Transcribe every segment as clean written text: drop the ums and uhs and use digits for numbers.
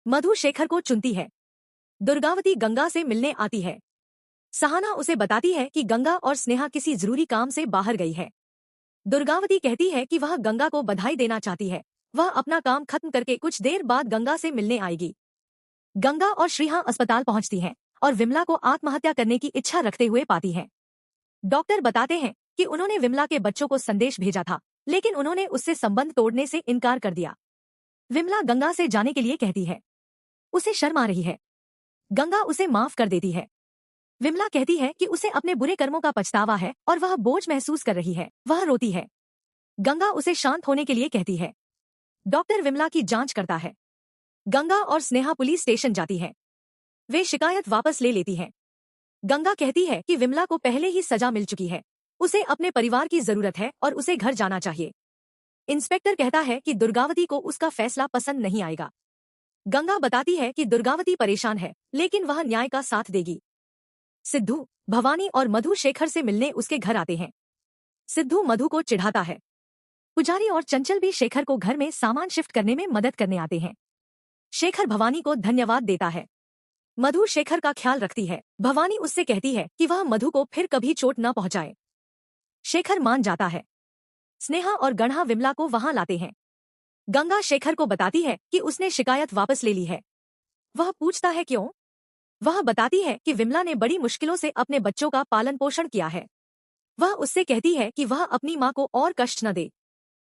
मधु शेखर को चुनती है। दुर्गावती गंगा से मिलने आती है। सहाना उसे बताती है कि गंगा और स्नेहा किसी जरूरी काम से बाहर गई है। दुर्गावती कहती है कि वह गंगा को बधाई देना चाहती है। वह अपना काम खत्म करके कुछ देर बाद गंगा से मिलने आएगी। गंगा और श्रीहा अस्पताल पहुंचती हैं और विमला को आत्महत्या करने की इच्छा रखते हुए पाती हैं। डॉक्टर बताते हैं कि उन्होंने विमला के बच्चों को संदेश भेजा था, लेकिन उन्होंने उससे संबंध तोड़ने से इनकार कर दिया। विमला गंगा से जाने के लिए कहती है। उसे शर्म आ रही है। गंगा उसे माफ कर देती है। विमला कहती है कि उसे अपने बुरे कर्मों का पछतावा है और वह बोझ महसूस कर रही है। वह रोती है। गंगा उसे शांत होने के लिए कहती है। डॉक्टर विमला की जांच करता है। गंगा और स्नेहा पुलिस स्टेशन जाती है। वे शिकायत वापस ले लेती हैं। गंगा कहती है कि विमला को पहले ही सजा मिल चुकी है। उसे अपने परिवार की जरूरत है और उसे घर जाना चाहिए। इंस्पेक्टर कहता है कि दुर्गावती को उसका फैसला पसंद नहीं आएगा। गंगा बताती है कि दुर्गावती परेशान है, लेकिन वह न्याय का साथ देगी। सिद्धू, भवानी और मधु शेखर से मिलने उसके घर आते हैं। सिद्धू मधु को चिढ़ाता है। पुजारी और चंचल भी शेखर को घर में सामान शिफ्ट करने में मदद करने आते हैं। शेखर भवानी को धन्यवाद देता है। मधु शेखर का ख्याल रखती है। भवानी उससे कहती है कि वह मधु को फिर कभी चोट न पहुंचाए। शेखर मान जाता है। स्नेहा और गढ़ा विमला को वहां लाते हैं। गंगा शेखर को बताती है कि उसने शिकायत वापस ले ली है। वह पूछता है क्यों? वह बताती है कि विमला ने बड़ी मुश्किलों से अपने बच्चों का पालन पोषण किया है। वह उससे कहती है कि वह अपनी मां को और कष्ट न दे।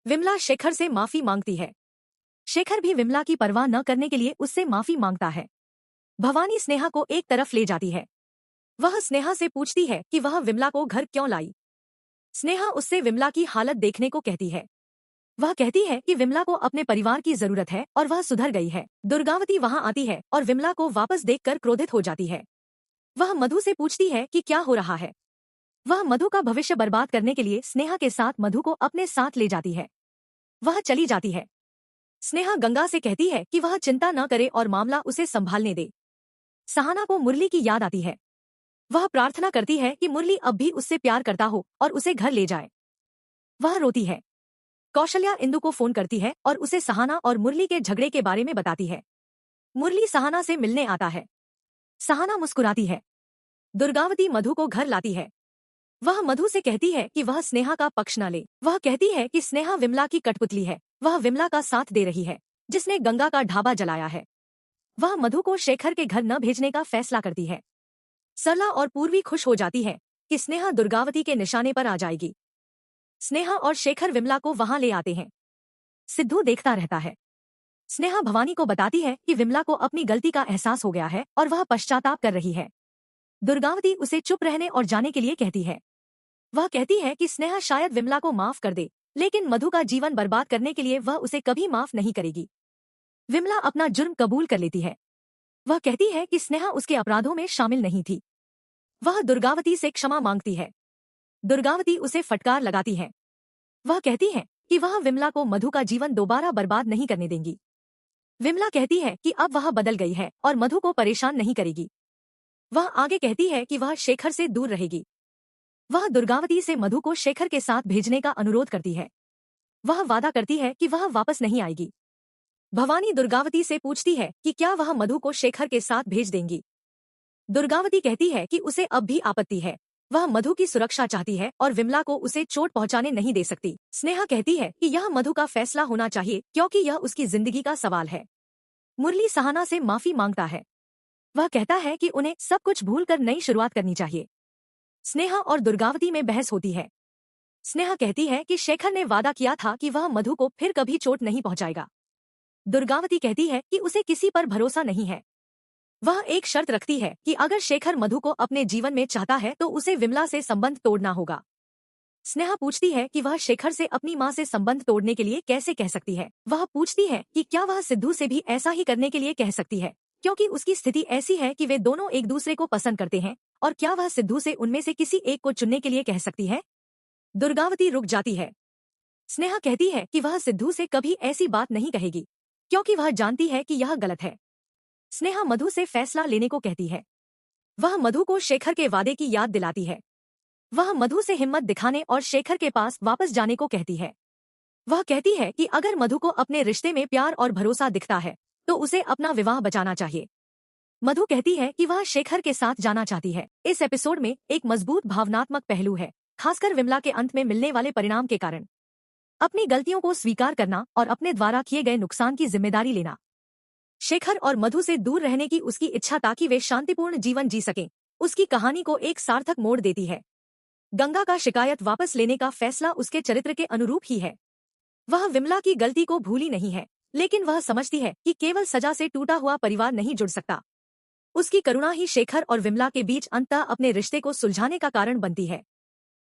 विमला शेखर से माफी मांगती है। शेखर भी विमला की परवाह न करने के लिए उससे माफी मांगता है। भवानी स्नेहा को एक तरफ ले जाती है। वह स्नेहा से पूछती है कि वह विमला को घर क्यों लाई। स्नेहा उससे विमला की हालत देखने को कहती है। वह कहती है कि विमला को अपने परिवार की जरूरत है और वह सुधर गई है। दुर्गावती वहां आती है और विमला को वापस देखकर क्रोधित हो जाती है। वह मधु से पूछती है कि क्या हो रहा है। वह मधु का भविष्य बर्बाद करने के लिए स्नेहा के साथ मधु को अपने साथ ले जाती है। वह चली जाती है। स्नेहा गंगा से कहती है कि वह चिंता न करे और मामला उसे संभालने दे। सहाना को मुरली की याद आती है। वह प्रार्थना करती है कि मुरली अब भी उससे प्यार करता हो और उसे घर ले जाए। वह रोती है। कौशल्या इंदु को फोन करती है और उसे सहाना और मुरली के झगड़े के बारे में बताती है। मुरली सहाना से मिलने आता है। सहाना मुस्कुराती है। दुर्गावती मधु को घर लाती है। वह मधु से कहती है कि वह स्नेहा का पक्ष न ले। वह कहती है कि स्नेहा विमला की कठपुतली है। वह विमला का साथ दे रही है, जिसने गंगा का ढाबा जलाया है। वह मधु को शेखर के घर न भेजने का फैसला करती है। सरला और पूर्वी खुश हो जाती है कि स्नेहा दुर्गावती के निशाने पर आ जाएगी। स्नेहा और शेखर विमला को वहां ले आते हैं। सिद्धू देखता रहता है। स्नेहा भवानी को बताती है कि विमला को अपनी गलती का एहसास हो गया है और वह पश्चाताप कर रही है। दुर्गावती उसे चुप रहने और जाने के लिए कहती है। वह कहती है कि स्नेहा शायद विमला को माफ कर दे, लेकिन मधु का जीवन बर्बाद करने के लिए वह उसे कभी माफ नहीं करेगी। विमला अपना जुर्म कबूल कर लेती है। वह कहती है कि स्नेहा उसके अपराधों में शामिल नहीं थी। वह दुर्गावती से क्षमा मांगती है। दुर्गावती उसे फटकार लगाती है। वह कहती है कि वह विमला को मधु का जीवन दोबारा बर्बाद नहीं करने देंगी। विमला कहती है कि अब वह बदल गई है और मधु को परेशान नहीं करेगी। वह आगे कहती है कि वह शेखर से दूर रहेगी। वह दुर्गावती से मधु को शेखर के साथ भेजने का अनुरोध करती है। वह वादा करती है कि वह वापस नहीं आएगी। भवानी दुर्गावती से पूछती है कि क्या वह मधु को शेखर के साथ भेज देंगी। दुर्गावती कहती है कि उसे अब भी आपत्ति है। वह मधु की सुरक्षा चाहती है और विमला को उसे चोट पहुंचाने नहीं दे सकती। स्नेहा कहती है कि यह मधु का फैसला होना चाहिए क्योंकि यह उसकी जिंदगी का सवाल है। मुरली सहाना से माफी मांगता है। वह कहता है कि उन्हें सब कुछ भूलकर नई शुरुआत करनी चाहिए। स्नेहा और दुर्गावती में बहस होती है। स्नेहा कहती है कि शेखर ने वादा किया था कि वह मधु को फिर कभी चोट नहीं पहुंचाएगा। दुर्गावती कहती है कि उसे किसी पर भरोसा नहीं है। वह एक शर्त रखती है कि अगर शेखर मधु को अपने जीवन में चाहता है तो उसे विमला से संबंध तोड़ना होगा। स्नेहा पूछती है कि वह शेखर से अपनी मां से संबंध तोड़ने के लिए कैसे कह सकती है। वह पूछती है कि क्या वह सिद्धू से भी ऐसा ही करने के लिए कह सकती है, क्योंकि उसकी स्थिति ऐसी है कि वे दोनों एक दूसरे को पसंद करते हैं, और क्या वह सिद्धू से उनमें से किसी एक को चुनने के लिए कह सकती है। दुर्गावती रुक जाती है। स्नेहा कहती है कि वह सिद्धू से कभी ऐसी बात नहीं कहेगी, क्योंकि वह जानती है कि यह गलत है। स्नेहा मधु से फैसला लेने को कहती है। वह मधु को शेखर के वादे की याद दिलाती है। वह मधु से हिम्मत दिखाने और शेखर के पास वापस जाने को कहती है। वह कहती है कि अगर मधु को अपने रिश्ते में प्यार और भरोसा दिखता है तो उसे अपना विवाह बचाना चाहिए। मधु कहती है कि वह शेखर के साथ जाना चाहती है। इस एपिसोड में एक मजबूत भावनात्मक पहलू है, खासकर विमला के अंत में मिलने वाले परिणाम के कारण। अपनी गलतियों को स्वीकार करना और अपने द्वारा किए गए नुकसान की जिम्मेदारी लेना। शेखर और मधु से दूर रहने की उसकी इच्छा ताकि वे शांतिपूर्ण जीवन जी सकें, उसकी कहानी को एक सार्थक मोड़ देती है। गंगा का शिकायत वापस लेने का फैसला उसके चरित्र के अनुरूप ही है। वह विमला की गलती को भूली नहीं है, लेकिन वह समझती है कि केवल सजा से टूटा हुआ परिवार नहीं जुड़ सकता। उसकी करुणा ही शेखर और विमला के बीच अंततः अपने रिश्ते को सुलझाने का कारण बनती है।